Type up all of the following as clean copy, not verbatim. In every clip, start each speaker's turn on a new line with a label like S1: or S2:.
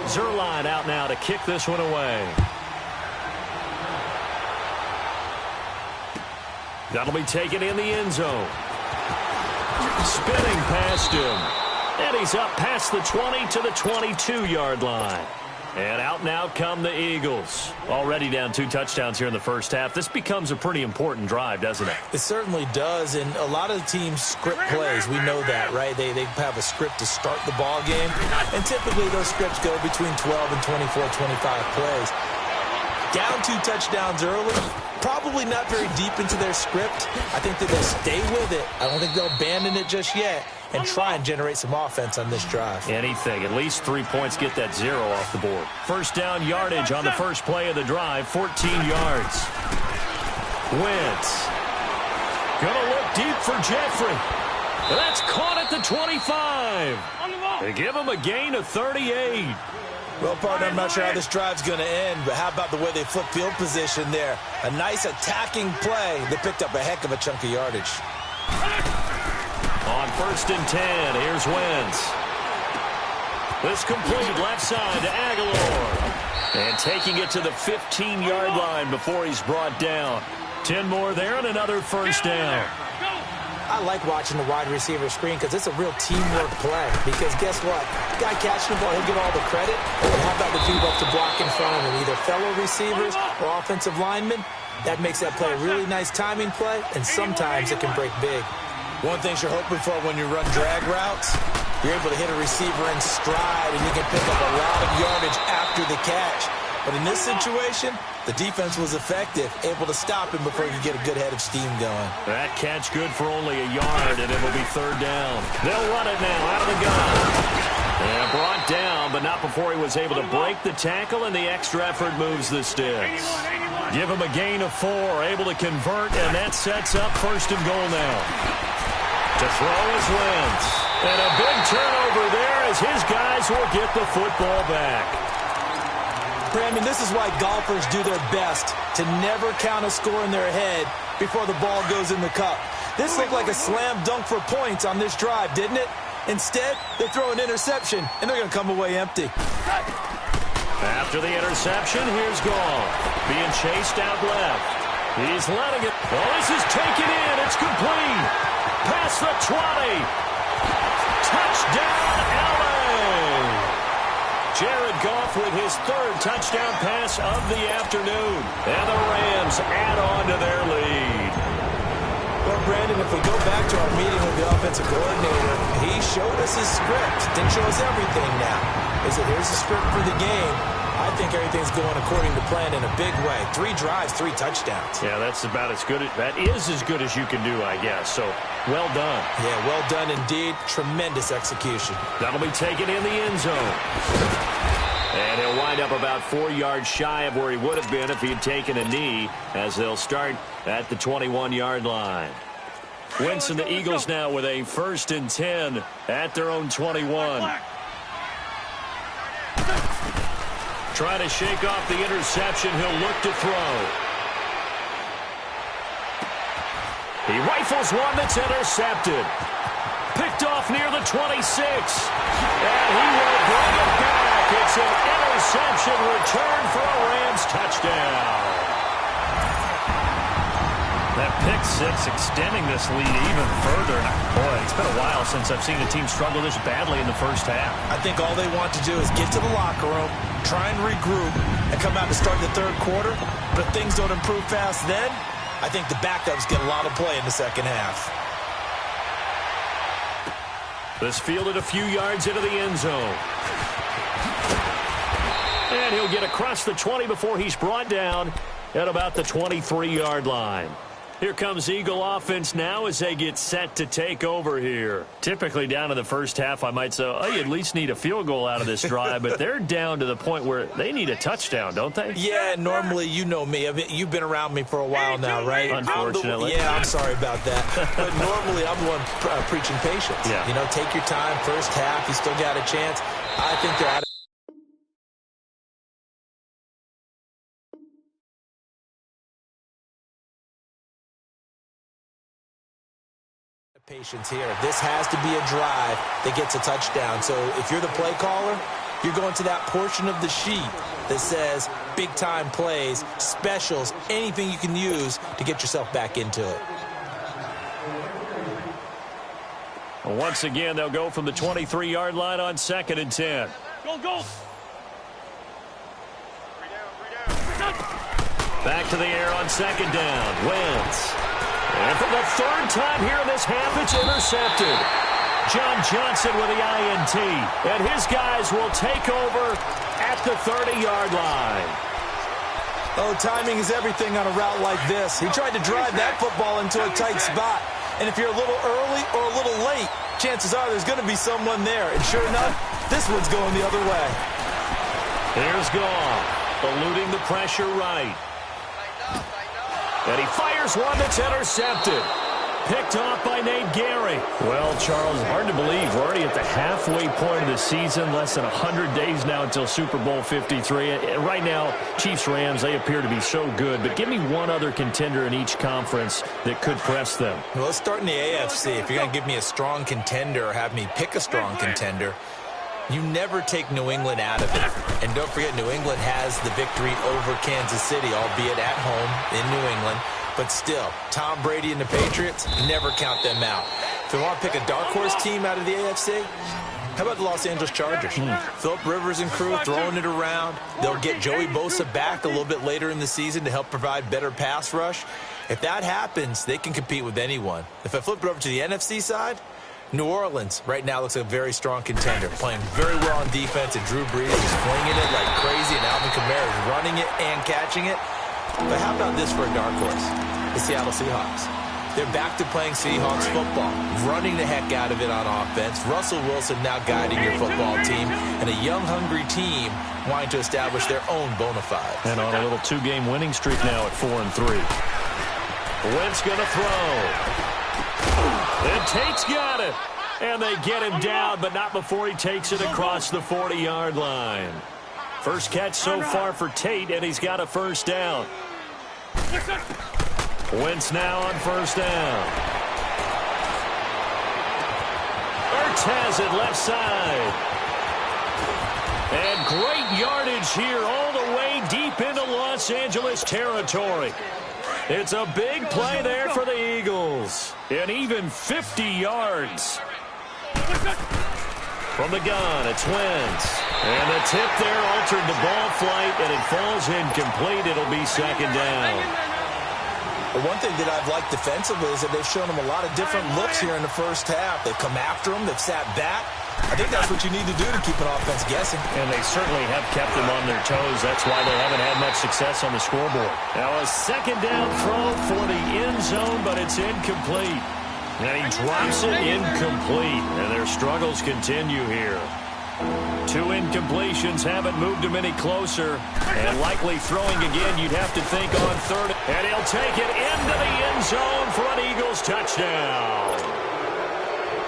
S1: Zerline out now to kick this one away. That'll be taken in the end zone. Spinning past him. And he's up past the 20 to the 22-yard line. And out now come the Eagles. Already down 2 touchdowns here in the first half. This becomes a pretty important drive, doesn't it?
S2: It certainly does, and a lot of the teams script plays. We know that, right? They have a script to start the ball game, and typically those scripts go between 12 and 24, 25 plays. Down 2 touchdowns early, probably not very deep into their script. I think that they'll stay with it. I don't think they'll abandon it just yet and try and generate some offense on this drive.
S1: Anything. At least 3 points, get that 0 off the board. First down yardage on the first play of the drive, 14 yards. Wentz. Gonna look deep for Jeffrey. That's caught at the 25. They give him a gain of 38.
S2: Well, partner, I'm not sure how this drive's going to end, but how about the way they flip field position there? A nice attacking play that picked up a heck of a chunk of yardage.
S1: On 1st and 10, here's Wentz. This complete left side to Aguilar. And taking it to the 15-yard line before he's brought down. 10 more there and another first down.
S2: I like watching the wide receiver screen because it's a real teamwork play. Because guess what? The guy catching the ball, he'll get all the credit. But how about the dude up to block in front of him? Either fellow receivers or offensive linemen. That makes that play a really nice timing play, and sometimes it can break big. One thing you're hoping for when you run drag routes, you're able to hit a receiver in stride, and you can pick up a lot of yardage after the catch. But in this situation, the defense was effective, able to stop him before he could get a good head of steam going.
S1: That catch good for only a yard, and it will be 3rd down. They'll run it now out of the gun. And brought down, but not before he was able to break the tackle, and the extra effort moves the sticks. Give him a gain of 4, able to convert, and that sets up 1st and goal now. To throw is Wentz. And a big turnover there as his guys will get the football back.
S2: Brandon, this is why golfers do their best to never count a score in their head before the ball goes in the cup. This looked like a slam dunk for points on this drive, didn't it? Instead, they throw an interception, and they're going to come away empty.
S1: After the interception, here's Goff. Being chased out left. He's letting it. Oh, this is taken in. It's complete. Past the 20. Touchdown, L.A. Jared Goff with his 3rd touchdown pass of the afternoon. And the Rams add on to their lead.
S2: Well, Brandon, if we go back to our meeting with the offensive coordinator, he showed us his script. Didn't show us everything now. He said, here's the script for the game. I think everything's going according to plan in a big way. 3 drives, 3 touchdowns.
S1: Yeah, that's about as good. That is as good as you can do, I guess. So, well done.
S2: Yeah, well done indeed. Tremendous execution.
S1: That'll be taken in the end zone. And he'll wind up about 4 yards shy of where he would have been if he had taken a knee, as they'll start at the 21-yard line. Wentz and the Eagles now with a 1st and 10 at their own 21. Trying to shake off the interception. He'll look to throw. He rifles one that's intercepted. Picked off near the 26. And he will bring it back. It's an interception return for a Rams touchdown. That pick 6 extending this lead even further. Boy, it's been a while since I've seen a team struggle this badly in the first half.
S2: I think all they want to do is get to the locker room, try and regroup, and come out to start the 3rd quarter. But if things don't improve fast then, I think the backups get a lot of play in the 2nd half.
S1: This fielded a few yards into the end zone. And he'll get across the 20 before he's brought down at about the 23-yard line. Here comes Eagle offense now as they get set to take over here. Typically down in the first half, I might say, oh, you at least need a field goal out of this drive, but they're down to the point where they need a touchdown, don't they?
S2: Yeah, normally, you know me. I mean, you've been around me for a while now, right?
S1: Unfortunately.
S2: I'm sorry about that. But normally, I'm the one preaching patience.
S1: Yeah.
S2: You know, take your time. First half, you still got a chance. I think they're out of patience here. This has to be a drive that gets a touchdown. So if you're the play caller, you're going to that portion of the sheet that says big-time plays, specials, anything you can use to get yourself back into it.
S1: Once again, they'll go from the 23-yard line on 2nd and 10.
S3: Go.
S1: Back to the air on 2nd down. Wentz. And for the 3rd time here in this half, it's intercepted. John Johnson with the INT. And his guys will take over at the 30-yard line.
S2: Oh, timing is everything on a route like this. He tried to drive that football into a tight spot. And if you're a little early or a little late, chances are there's going to be someone there. And sure enough, this one's going the other way.
S1: Here's Goff, eluding the pressure right. And he fires one that's intercepted. Picked off by Nate Gary. Well, Charles, hard to believe. We're already at the halfway point of the season. Less than 100 days now until Super Bowl 53. Right now, Chiefs-Rams, they appear to be so good. But give me one other contender in each conference that could press them.
S2: Well, let's start in the AFC. If you're going to give me a strong contender or have me pick a strong contender, you never take New England out of it. And don't forget, New England has the victory over Kansas City, albeit at home in New England. But still, Tom Brady and the Patriots, never count them out. If you want to pick a dark horse team out of the AFC, how about the Los Angeles Chargers? Philip Rivers and crew throwing it around. They'll get Joey Bosa back a little bit later in the season to help provide better pass rush. If that happens, they can compete with anyone. If I flip it over to the NFC side, New Orleans right now looks like a very strong contender, playing very well on defense, and Drew Brees is flinging it like crazy, and Alvin Kamara is running it and catching it. But how about this for a dark horse? The Seattle Seahawks. They're back to playing Seahawks football, running the heck out of it on offense. Russell Wilson now guiding your football team, and a young, hungry team wanting to establish their own bona fides.
S1: And on a little 2-game winning streak now at 4-3. Wentz going to throw. And Tate's got it. And they get him down, but not before he takes it across the 40-yard line. First catch so far for Tate, and he's got a first down. Wentz now on first down. Ertz has it left side. And great yardage here all the way deep into Los Angeles territory. It's a big play there for the Eagles. And even 50 yards. From the gun, it's Wentz. And the tip there altered the ball flight, and it falls incomplete. It'll be second down.
S2: But one thing that I've liked defensively is that they've shown them a lot of different looks here in the first half. They've come after them. They've sat back. I think that's what you need to do to keep an offense guessing.
S1: And they certainly have kept them on their toes. That's why they haven't had much success on the scoreboard. Now a second down throw for the end zone, but it's incomplete. And he drops it incomplete. And their struggles continue here. 2 incompletions haven't moved him any closer. And likely throwing again, you'd have to think on third. And he'll take it into the end zone for an Eagles touchdown.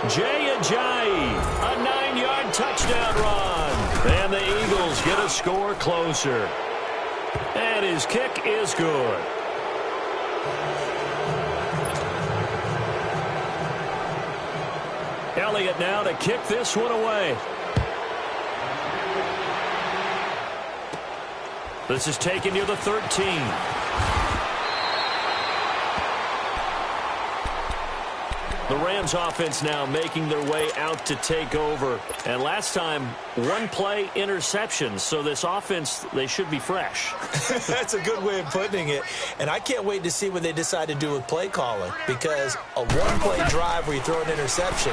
S1: Jay Ajayi, a 9-yard touchdown run. And the Eagles get a score closer. And his kick is good. Elliott now to kick this one away. This is taken near the 13. The Rams offense now making their way out to take over. And last time, 1-play interception. So this offense, they should be fresh.
S2: That's a good way of putting it. And I can't wait to see what they decide to do with play calling. Because a 1-play drive where you throw an interception,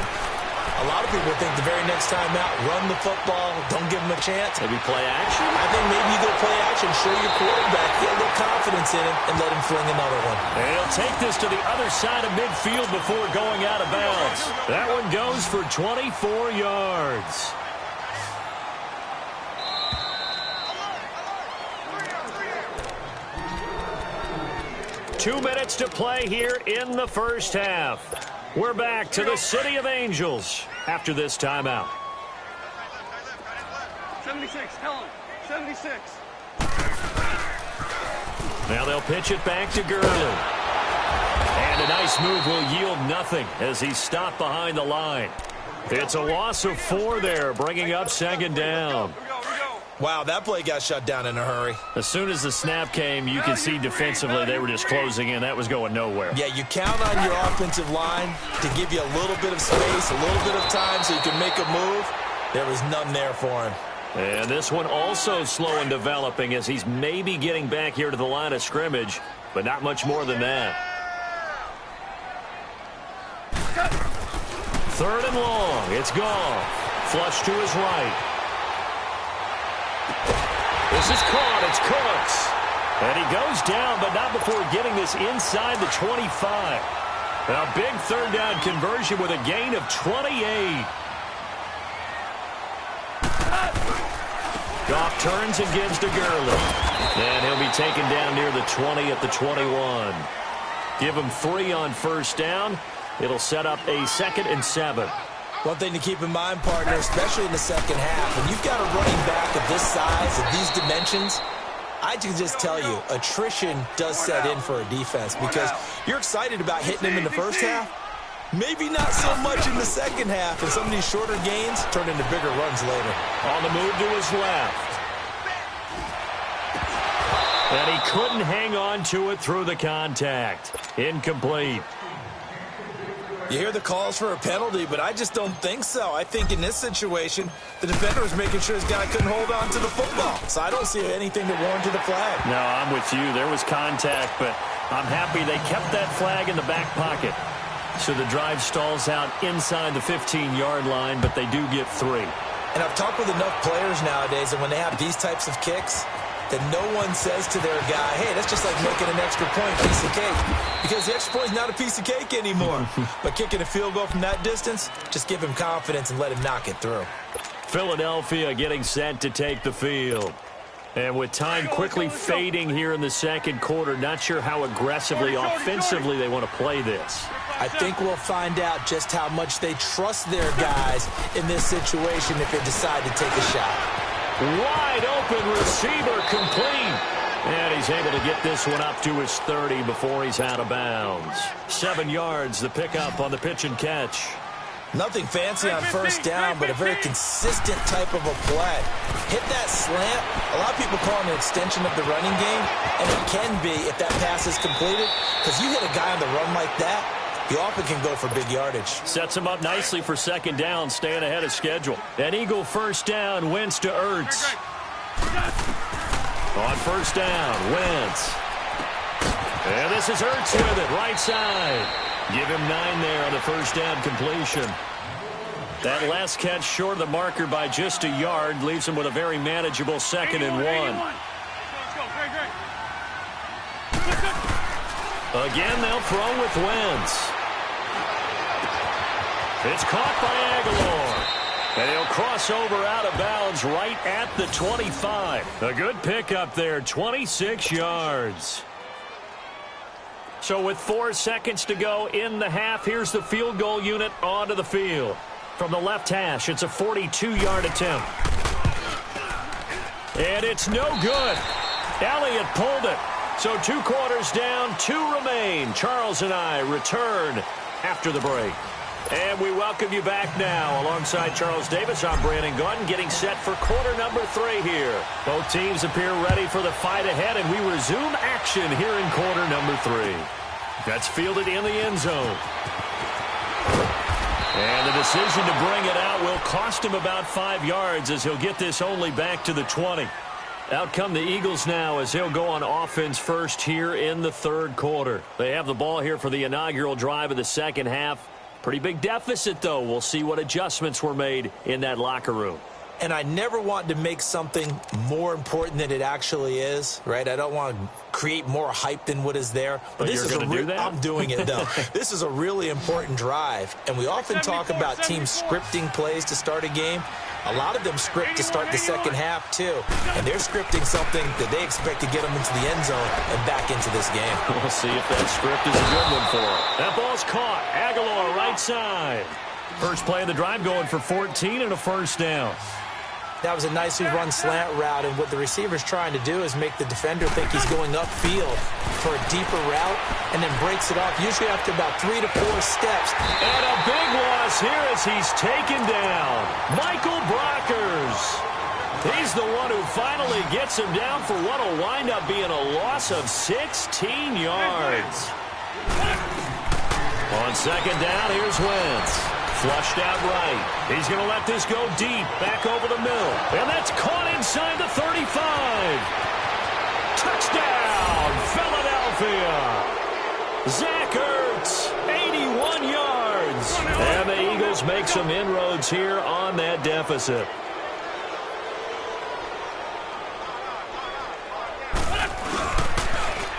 S2: a lot of people think the very next time out, run the football, don't give them a chance.
S1: Maybe play action?
S2: I think maybe you go play action, show your quarterback, get a little confidence in him, and let him fling another one.
S1: And he'll take this to the other side of midfield before going out of bounds. That one goes for 24 yards. Two minutes to play here in the first half. We're back to the City of Angels after this timeout.
S3: 76, Helen, 76.
S1: Now they'll pitch it back to Gurley. And a nice move will yield nothing as he's stopped behind the line. It's a loss of 4 there, bringing up second down.
S2: Wow, that play got shut down in a hurry.
S1: As soon as the snap came, you could see defensively they were just closing in. That was going nowhere.
S2: Yeah, you count on your offensive line to give you a little bit of space, a little bit of time so you can make a move. There was none there for him.
S1: And this one also slow in developing as he's maybe getting back here to the line of scrimmage, but not much more than that. 3rd and long. It's gone. Flush to his right. This is caught. It's Cooks. And he goes down, but not before getting this inside the 25. A big 3rd down conversion with a gain of 28. Goff turns and gives to Gurley. And he'll be taken down near the 20 at the 21. Give him 3 on 1st down. It'll set up a 2nd and 7.
S2: One thing to keep in mind, partner, especially in the second half, when you've got a running back of this size, of these dimensions, I can just tell you, attrition does set in for a defense because you're excited about hitting him in the first half. Maybe not so much in the second half, and some of these shorter gains turn into bigger runs later.
S1: On the move to his left. And he couldn't hang on to it through the contact. Incomplete.
S2: You hear the calls for a penalty, but I just don't think so. I think in this situation, the defender was making sure his guy couldn't hold on to the football. So I don't see anything that warranted a flag.
S1: No, I'm with you. There was contact, but I'm happy they kept that flag in the back pocket. So the drive stalls out inside the 15-yard line, but they do get 3.
S2: And I've talked with enough players nowadays, and when they have these types of kicks, that no one says to their guy, hey, that's just like making an extra point, piece of cake. Because the extra point is not a piece of cake anymore. But kicking a field goal from that distance, just give him confidence and let him knock it through.
S1: Philadelphia getting set to take the field. And with time quickly fading here in the second quarter, not sure how aggressively, offensively they want to play this.
S2: I think we'll find out just how much they trust their guys in this situation if they decide to take a shot.
S1: Wide open receiver complete. And he's able to get this one up to his 30 before he's out of bounds. 7 yards, the pickup on the pitch and catch.
S2: Nothing fancy on 1st down, but a very consistent type of a play. Hit that slant. A lot of people call it an extension of the running game, and it can be if that pass is completed, because you hit a guy on the run like that, you often can go for big yardage.
S1: Sets him up nicely for 2nd down, staying ahead of schedule. An Eagle 1st down, Wentz to Ertz. On 1st down, Wentz. And this is Ertz with it, right side. Give him 9 there on the 1st down completion. That last catch short of the marker by just a yard leaves him with a very manageable 2nd and 1. Again, they'll throw with Wentz. It's caught by Aguilar. And he'll cross over out of bounds right at the 25. A good pickup there, 26 yards. So with 4 seconds to go in the half, here's the field goal unit onto the field. From the left hash, it's a 42-yard attempt. And it's no good. Elliott pulled it. So 2 quarters down, 2 remain. Charles and I return after the break. And we welcome you back now. Alongside Charles Davis, I'm Brandon Gunn, getting set for quarter number 3 here. Both teams appear ready for the fight ahead, and we resume action here in quarter number 3. That's fielded in the end zone. And the decision to bring it out will cost him about 5 yards as he'll get this only back to the 20. Out come the Eagles now as he'll go on offense first here in the 3rd quarter. They have the ball here for the inaugural drive of the second half. Pretty big deficit, though. We'll see what adjustments were made in that locker room.
S2: And I never want to make something more important than it actually is, right? I don't want to create more hype than what is there.
S1: But this you're going to do that?
S2: I'm doing it, though. This is a really important drive. And we often talk about teams scripting plays to start a game. A lot of them script to start the second half, too. And they're scripting something that they expect to get them into the end zone and back into this game.
S1: We'll see if that script is a good one for them. That ball's caught. Aguilar, right side. First play of the drive going for 14 and a 1st down.
S2: That was a nicely run slant route, and what the receiver's trying to do is make the defender think he's going upfield for a deeper route and then breaks it off, usually after about 3 to 4 steps.
S1: And a big loss here as he's taken down. Michael Brockers. He's the one who finally gets him down for what will wind up being a loss of 16 yards. On second down, here's Wentz. Flushed out right. He's going to let this go deep, back over the middle. And that's caught inside the 35. Touchdown, Philadelphia. Zach Ertz, 81 yards. And the Eagles make some inroads here on that deficit.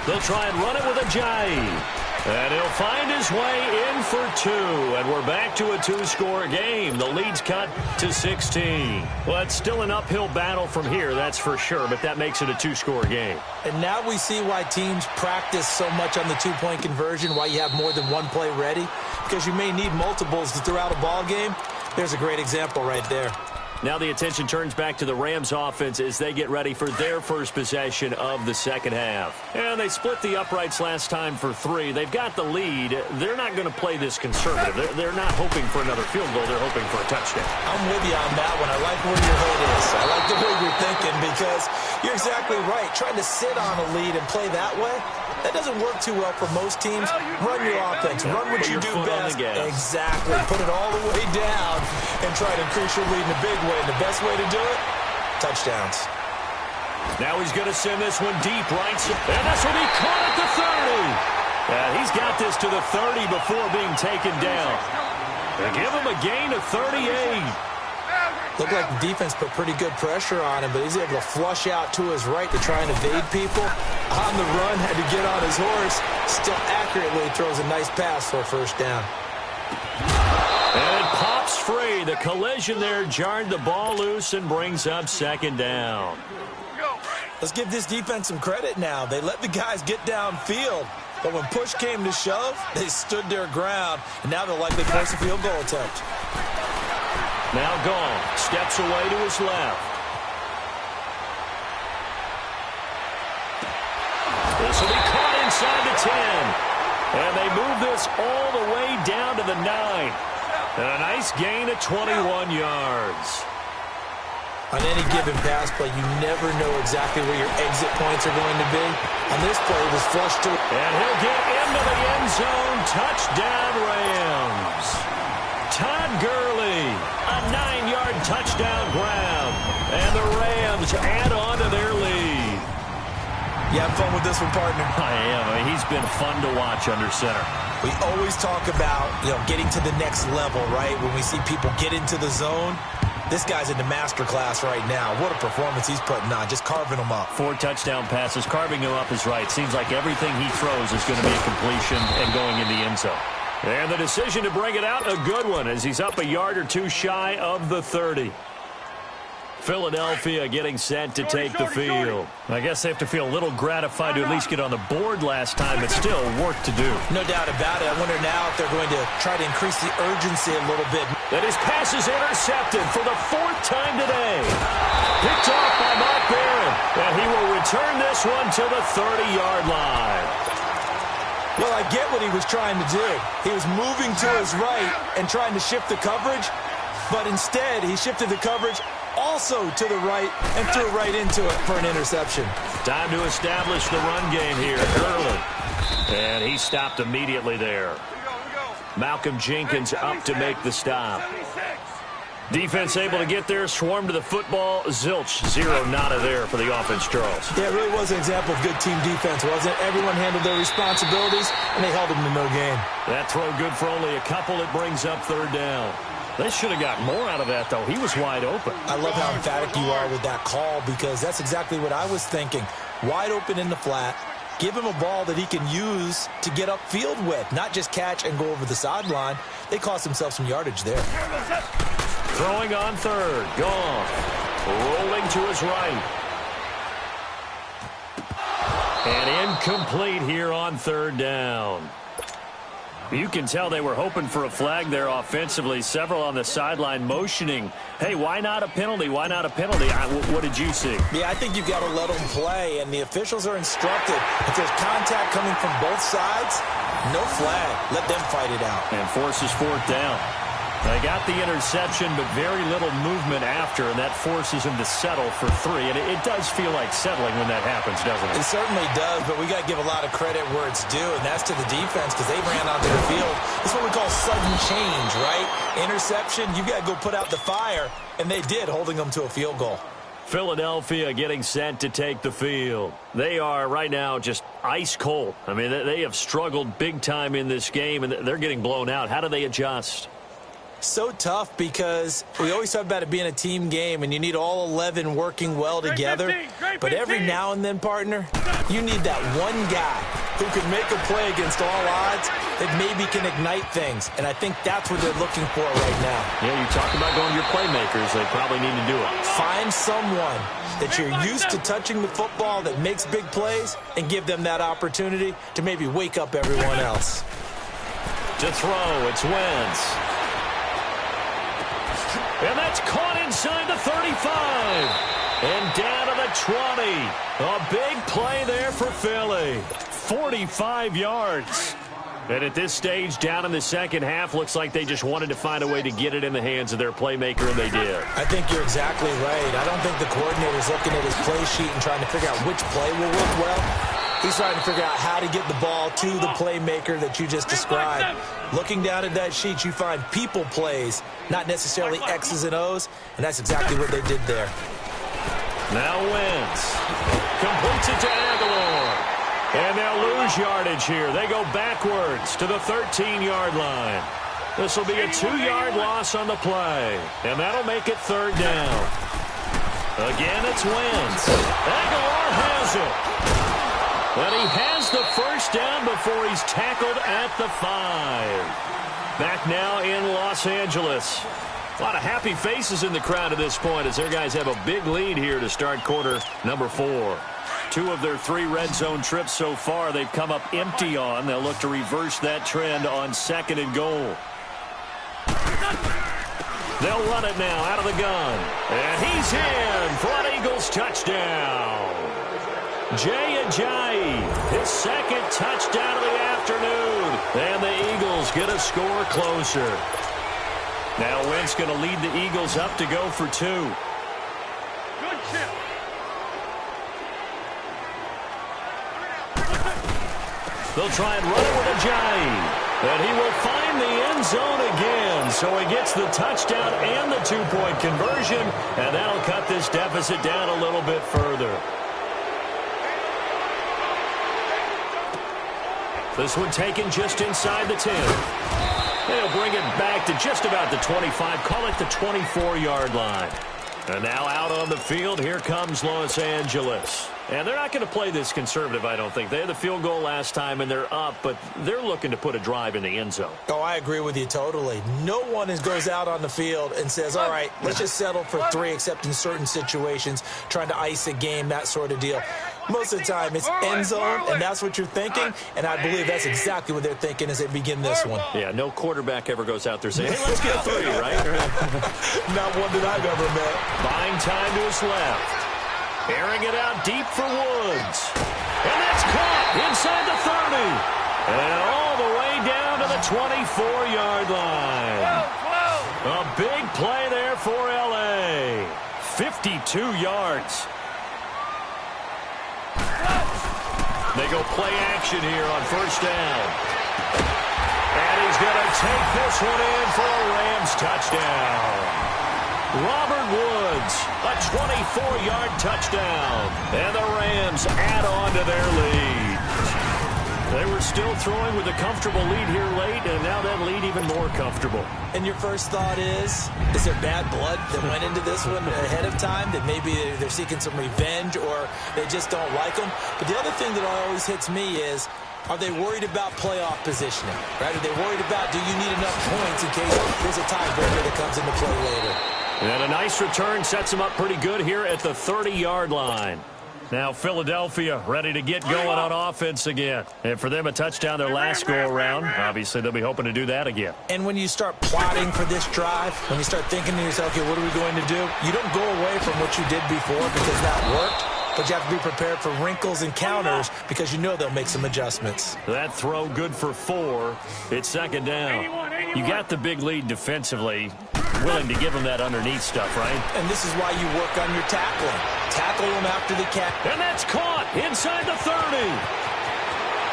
S1: They'll try and run it with Ajayi. And he'll find his way in for 2. And we're back to a 2-score game. The lead's cut to 16. Well, it's still an uphill battle from here, that's for sure. But that makes it a 2-score game.
S2: And now we see why teams practice so much on the 2-point conversion, why you have more than one play ready. Because you may need multiples to throw out a ball game. There's a great example right there.
S1: Now the attention turns back to the Rams offense as they get ready for their first possession of the second half. And they split the uprights last time for 3. They've got the lead. They're not going to play this conservative. They're not hoping for another field goal. They're hoping for a touchdown.
S2: I'm with you on that one. I like where your head is. I like the way you're thinking because you're exactly right. Trying to sit on a lead and play that way, that doesn't work too well for most teams. Run your offense. Run what you do best. Exactly. Put it all the way down and try to increase your lead in a big way. And the best way to do it, touchdowns.
S1: Now he's going to send this one deep right. And this will be caught at the 30. And he's got this to the 30 before being taken down. They give him a gain of 38.
S2: Looked like the defense put pretty good pressure on him, but he's able to flush out to his right to try and evade people. On the run, had to get on his horse. Still accurately throws a nice pass for a first down.
S1: And it pops free. The collision there jarred the ball loose and brings up second down.
S2: Let's give this defense some credit now. They let the guys get downfield, but when push came to shove, they stood their ground, and now they'll likely force a field goal attempt.
S1: Now Gone steps away to his left. This will be caught inside the 10. And they move this all the way down to the 9. And a nice gain of 21 yards.
S2: On any given pass play, you never know exactly where your exit points are going to be. On this play, it was flushed to...
S1: And he'll get into the end zone. Touchdown, Rams. Todd Gurley, a 9-yard touchdown grab. And the Rams add on to their lead.
S2: You have fun with this one, partner?
S1: I am. I mean, he's been fun to watch under center.
S2: We always talk about, getting to the next level, right? When we see people get into the zone, this guy's in the master class right now. What a performance he's putting on, just carving them up.
S1: 4 touchdown passes. Carving him up is right. Seems like everything he throws is going to be a completion and going in the end zone. And the decision to bring it out, a good one, as he's up a yard or 2 shy of the 30. Philadelphia getting set to take the field. I guess they have to feel a little gratified to at least get on the board last time, but still work to do.
S2: No doubt about it. I wonder now if they're going to try to increase the urgency a little bit.
S1: And his pass is intercepted for the 4th time today. Picked off by Mark Barron, and he will return this one to the 30-yard line.
S2: Well, I get what he was trying to do. He was moving to his right and trying to shift the coverage, but instead he shifted the coverage also to the right and threw right into it for an interception.
S1: Time to establish the run game here. Gurley. And he stopped immediately there. Malcolm Jenkins up to make the stop. Defense able to get there, swarm to the football. Zilch, 0 nada there for the offense, Charles.
S2: Yeah, it really was an example of good team defense, wasn't it? Everyone handled their responsibilities, and they held them to no gain.
S1: That throw good for only a couple. It brings up 3rd down. They should have got more out of that, though. He was wide open.
S2: I love how emphatic you are with that call because that's exactly what I was thinking. Wide open in the flat. Give him a ball that he can use to get upfield with, not just catch and go over the sideline. They cost themselves some yardage there.
S1: Throwing on 3rd. Gone. Rolling to his right. And incomplete here on 3rd down. You can tell they were hoping for a flag there offensively. Several on the sideline motioning, hey, why not a penalty? Why not a penalty? What did you see?
S2: Yeah, I think you've got to let them play, and the officials are instructed. If there's contact coming from both sides, no flag. Let them fight it out.
S1: And forces 4th down. They got the interception, but very little movement after, and that forces him to settle for 3. And it does feel like settling when that happens, doesn't it?
S2: It certainly does, but we got to give a lot of credit where it's due, and that's to the defense because they ran onto the field. This is what we call sudden change, right? Interception, you got to go put out the fire, and they did, holding them to a field goal.
S1: Philadelphia getting set to take the field. They are right now just ice cold. I mean, they have struggled big time in this game, and they're getting blown out. How do they adjust?
S2: So tough because we always talk about it being a team game and you need all 11 working well together. But every now and then, partner, you need that one guy who can make a play against all odds that maybe can ignite things. And I think that's what they're looking for right now.
S1: Yeah, you talk about going to your playmakers. They probably need to do it.
S2: Find someone that you're used to touching the football that makes big plays and give them that opportunity to maybe wake up everyone else.
S1: To throw, it's Wentz. And that's caught inside the 35. And down to the 20. A big play there for Philly. 45 yards. And at this stage, down in the second half, looks like they just wanted to find a way to get it in the hands of their playmaker, and they did.
S2: I think you're exactly right. I don't think the coordinator's looking at his play sheet and trying to figure out which play will work well. He's trying to figure out how to get the ball to the playmaker that you just described. Looking down at that sheet, you find people plays, not necessarily X's and O's, and that's exactly what they did there.
S1: Now Wentz completes it to Aguilar. And they'll lose yardage here. They go backwards to the 13-yard line. This will be a 2-yard loss on the play, and that'll make it 3rd down. Again, it's Wentz. Aguilar has it. But he has the first down before he's tackled at the 5. Back now in Los Angeles. A lot of happy faces in the crowd at this point as their guys have a big lead here to start quarter number 4. 2 of their 3 red zone trips so far they've come up empty on. They'll look to reverse that trend on 2nd and goal. They'll run it now out of the gun. And he's in for an Eagles touchdown. Jay Ajayi, his 2nd touchdown of the afternoon. And the Eagles get a score closer. Now Wentz going to lead the Eagles up to go for 2.
S3: Good chip.
S1: They'll try and run it with Ajayi. And he will find the end zone again. So he gets the touchdown and the 2-point conversion. And that'll cut this deficit down a little bit further. This one taken just inside the 10. They'll bring it back to just about the 25. Call it the 24-yard line. And now out on the field, here comes Los Angeles. And they're not going to play this conservative, I don't think. They had the field goal last time, and they're up, but they're looking to put a drive in the end zone.
S2: Oh, I agree with you totally. No one goes out on the field and says, all right, let's just settle for 3, except in certain situations, trying to ice a game, that sort of deal. Most of the time, it's end zone, and that's what you're thinking, and I believe that's exactly what they're thinking as they begin this one.
S1: Yeah, no quarterback ever goes out there saying, hey, let's get 3, right?
S2: Not one that I've ever met.
S1: Buying time to his left. Airing it out deep for Woods. And that's caught inside the 30. And all the way down to the 24-yard line. A big play there for L.A. 52 yards. They go play action here on 1st down. And he's going to take this one in for a Rams touchdown. Robert Woods, a 24-yard touchdown. And the Rams add on to their lead. They were still throwing with a comfortable lead here late, and now that lead even more comfortable.
S2: And your first thought is there bad blood that went into this one ahead of time, that maybe they're seeking some revenge or they just don't like them? But the other thing that always hits me is, are they worried about playoff positioning? Right? Are they worried about, do you need enough points in case there's a tiebreaker that comes into play later?
S1: And a nice return sets them up pretty good here at the 30-yard line. Now Philadelphia ready to get going on offense again. And for them, a touchdown their last go-around. Obviously, they'll be hoping to do that again.
S2: And when you start plotting for this drive, when you start thinking to yourself, okay, what are we going to do? You don't go away from what you did before because that worked. But you have to be prepared for wrinkles and counters because you know they'll make some adjustments.
S1: That throw good for 4. It's 2nd down. You got the big lead defensively, willing to give them that underneath stuff, right?
S2: And this is why you work on your tackling. Tackle them after the catch.
S1: And that's caught inside the 30.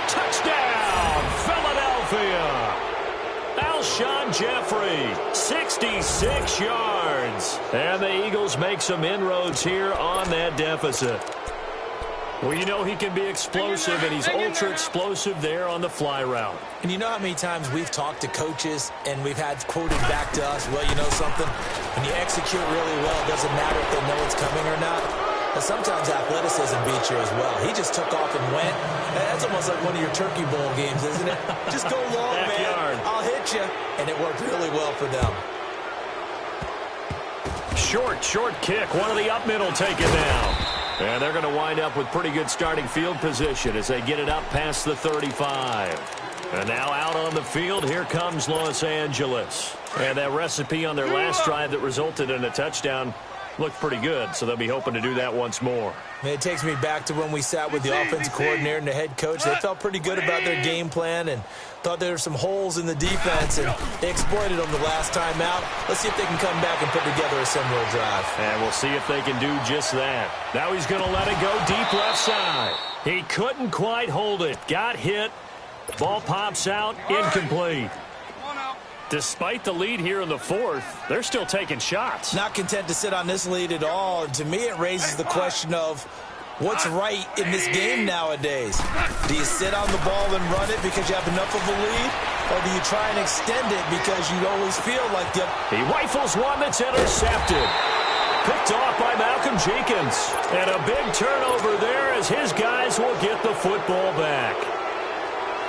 S1: Touchdown, Philadelphia. Alshon Jeffrey, 66 yards. And the Eagles make some inroads here on that deficit. Well, you know he can be explosive, and he's ultra-explosive there on the fly route.
S2: And you know how many times we've talked to coaches and we've had quoted back to us, well, you know something? When you execute really well, it doesn't matter if they know it's coming or not. But sometimes athleticism beats you as well. He just took off and went. That's almost like one of your Turkey Bowl games, isn't it? Just go long, man. I'll hit you. And it worked really well for them.
S1: Short kick. One of the up middle taken down. And they're going to wind up with pretty good starting field position as they get it up past the 35. And now out on the field, here comes Los Angeles. And that recipe on their last drive that resulted in a touchdown looked pretty good, so they'll be hoping to do that once more.
S2: It takes me back to when we sat with the offensive coordinator and the head coach. They felt pretty good about their game plan and thought there were some holes in the defense, and they exploited them the last time out. Let's see if they can come back and put together a similar drive.
S1: And we'll see if they can do just that. Now he's going to let it go deep left side. He couldn't quite hold it. Got hit. Ball pops out. Incomplete. Despite the lead here in the fourth, they're still taking shots.
S2: Not content to sit on this lead at all. And to me, it raises the question of what's right in this game nowadays. Do you sit on the ball and run it because you have enough of a lead? Or do you try and extend it because you always feel like the...
S1: He rifles one that's intercepted. Picked off by Malcolm Jenkins. And a big turnover there as his guys will get the football back.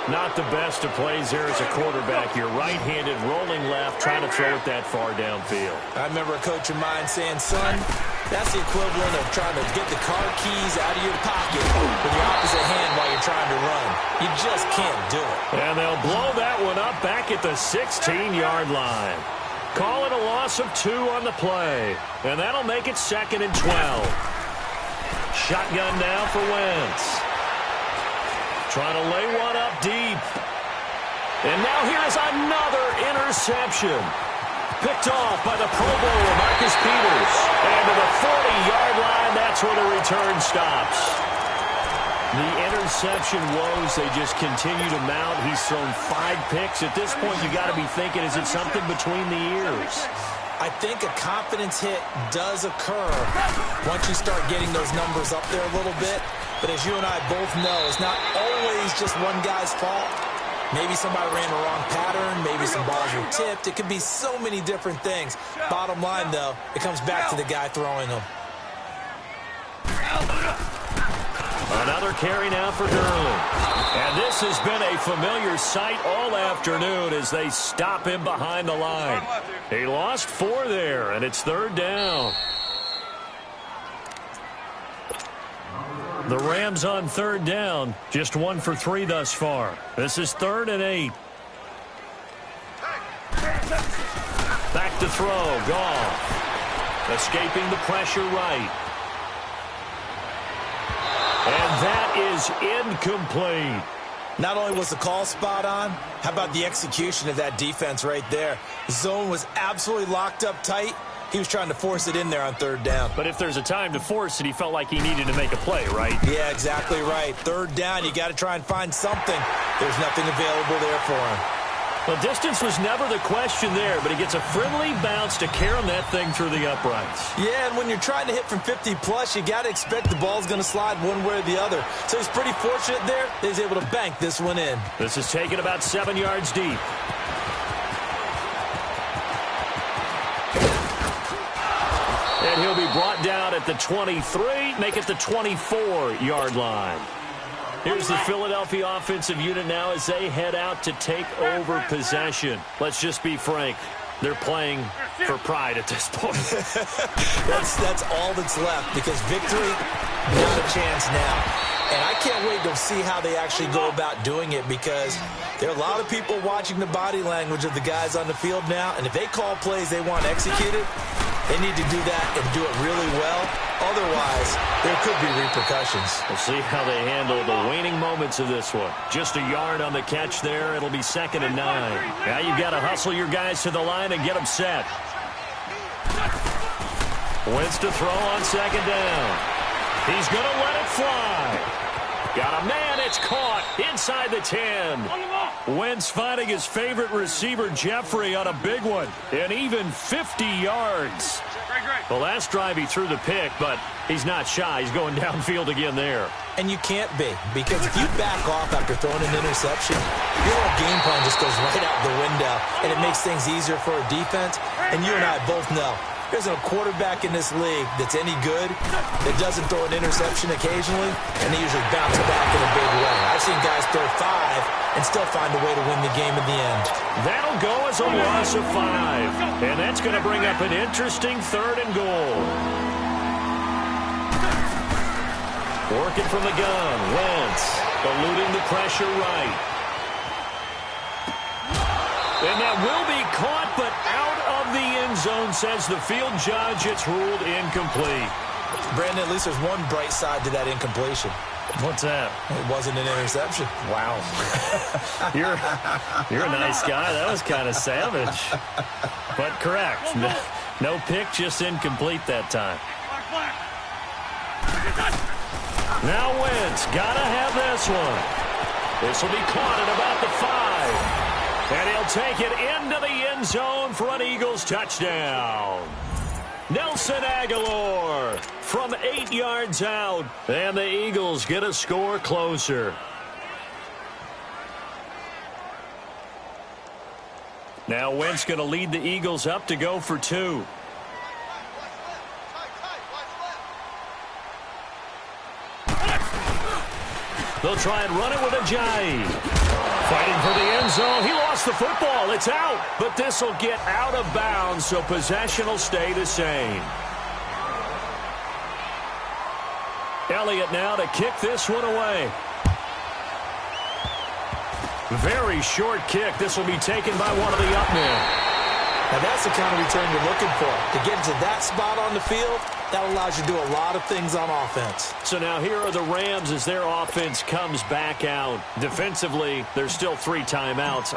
S1: Not the best of plays there as a quarterback. You're right-handed, rolling left, trying to throw it that far downfield.
S2: I remember a coach of mine saying, son, that's the equivalent of trying to get the car keys out of your pocket with your opposite hand while you're trying to run. You just can't do it.
S1: And they'll blow that one up back at the 16-yard line. Call it a loss of 2 on the play. And that'll make it 2nd and 12. Shotgun now for Wentz. Trying to lay one up deep. And now here's another interception. Picked off by the Pro Bowler, Marcus Peters. And to the 40-yard line, that's where the return stops. The interception woes, they just continue to mount. He's thrown 5 picks. At this point, you got to be thinking, is it something between the ears?
S2: I think a confidence hit does occur once you start getting those numbers up there a little bit. But as you and I both know, it's not always just one guy's fault. Maybe somebody ran the wrong pattern. Maybe some balls were tipped. It could be so many different things. Bottom line, though, it comes back to the guy throwing them.
S1: Another carry now for Gurley. And this has been a familiar sight all afternoon as they stop him behind the line. He lost 4 there, and it's 3rd down. The Rams on 3rd down, just 1 for 3 thus far. This is 3rd and 8. Back to throw, Goff. Escaping the pressure right. And that is incomplete.
S2: Not only was the call spot on, how about the execution of that defense right there? The zone was absolutely locked up tight. He was trying to force it in there on 3rd down.
S1: But if there's a time to force it, he felt like he needed to make a play, right?
S2: Yeah, exactly right. 3rd down, you got to try and find something. There's nothing available there for him.
S1: Well, distance was never the question there, but he gets a friendly bounce to carry that thing through the uprights.
S2: Yeah, and when you're trying to hit from 50-plus, you got to expect the ball's going to slide one way or the other. So he's pretty fortunate there that he's able to bank this one in.
S1: This is taken about 7 yards deep. And he'll be brought down at the 23, make it the 24-yard line. Here's the Philadelphia offensive unit now as they head out to take over possession. Let's just be frank. They're playing for pride at this point.
S2: That's all that's left because victory, not a chance now. And I can't wait to see how they actually go about doing it because there are a lot of people watching the body language of the guys on the field now. And if they call plays they want executed, they need to do that and do it really well. Otherwise, there could be repercussions.
S1: We'll see how they handle the waning moments of this one. Just a yard on the catch there. It'll be 2nd and 9. Now you've got to hustle your guys to the line and get them set. Wentz to throw on 2nd down. He's going to let it fly. Got a man. It's caught inside the 10. Wentz finding his favorite receiver, Jeffrey, on a big one. And even 50 yards. The last drive he threw the pick, but he's not shy. He's going downfield again there.
S2: And you can't be, because if you back off after throwing an interception, your whole game plan just goes right out the window, and it makes things easier for a defense. And you and I both know there's no quarterback in this league that's any good that doesn't throw an interception occasionally, and they usually bounce back in a big way. I've seen guys throw 5 and still find a way to win the game in the end.
S1: That'll go as a loss of 5. And that's going to bring up an interesting 3rd and goal. Working from the gun, Wentz eluding the pressure right. And that will be caught, but out of the end zone, says the field judge. It's ruled incomplete.
S2: Brandon, at least there's one bright side to that incompletion.
S1: What's that?
S2: It wasn't an interception.
S1: Wow. You're a nice guy. That was kind of savage. But correct. No pick, just incomplete that time. Now Wentz, gotta have this one. This will be caught at about the 5. And he'll take it into the end zone for an Eagles touchdown. Nelson Aguilar from 8 yards out. And the Eagles get a score closer. Now Wentz going to lead the Eagles up to go for 2. They'll try and run it with Ajayi. Fighting for the end zone. He lost the football. It's out. But this will get out of bounds, so possession will stay the same. Elliott now to kick this one away. Very short kick. This will be taken by one of the up men.
S2: Now that's the kind of return you're looking for. To get into that spot on the field, that allows you to do a lot of things on offense.
S1: So now here are the Rams as their offense comes back out. Defensively, there's still 3 timeouts.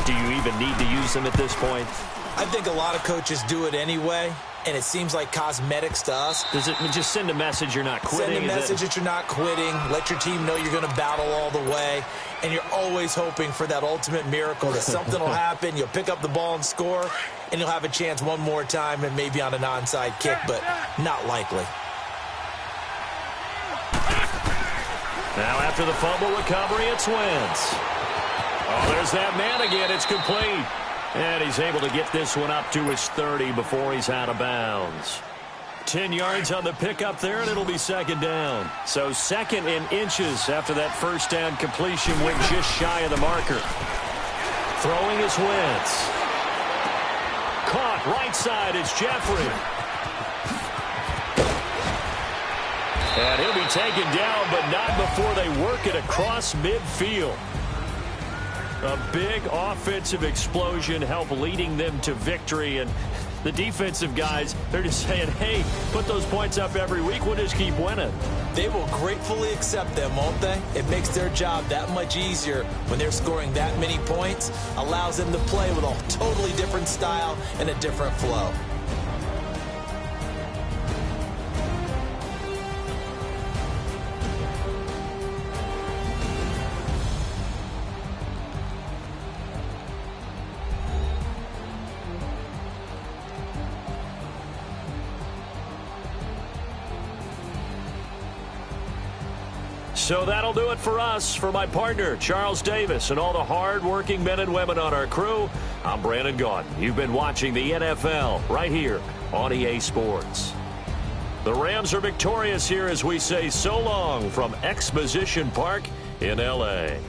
S1: Do you even need to use them at this point?
S2: I think a lot of coaches do it anyway, and it seems like cosmetics to us.
S1: Does it just send a message you're not quitting?
S2: Send a message that you're not quitting. Let your team know you're going to battle all the way. And you're always hoping for that ultimate miracle that something will happen. You'll pick up the ball and score, and you'll have a chance one more time and maybe on an onside kick, but not likely.
S1: Now after the fumble recovery, it's Wentz. Oh, there's that man again. It's complete. And he's able to get this one up to his 30 before he's out of bounds. 10 yards on the pickup there, and it'll be 2nd down. So 2nd in inches after that first down completion went just shy of the marker. Throwing is Wentz. Caught right side, it's Jeffrey. And he'll be taken down, but not before they work it across midfield. A big offensive explosion helped leading them to victory. And the defensive guys, they're just saying, hey, put those points up every week. We'll just keep winning.
S2: They will gratefully accept them, won't they? It makes their job that much easier when they're scoring that many points. Allows them to play with a totally different style and a different flow.
S1: So that'll do it for us. For my partner, Charles Davis, and all the hard-working men and women on our crew, I'm Brandon Gaudin. You've been watching the NFL right here on EA Sports. The Rams are victorious here as we say so long from Exposition Park in L.A.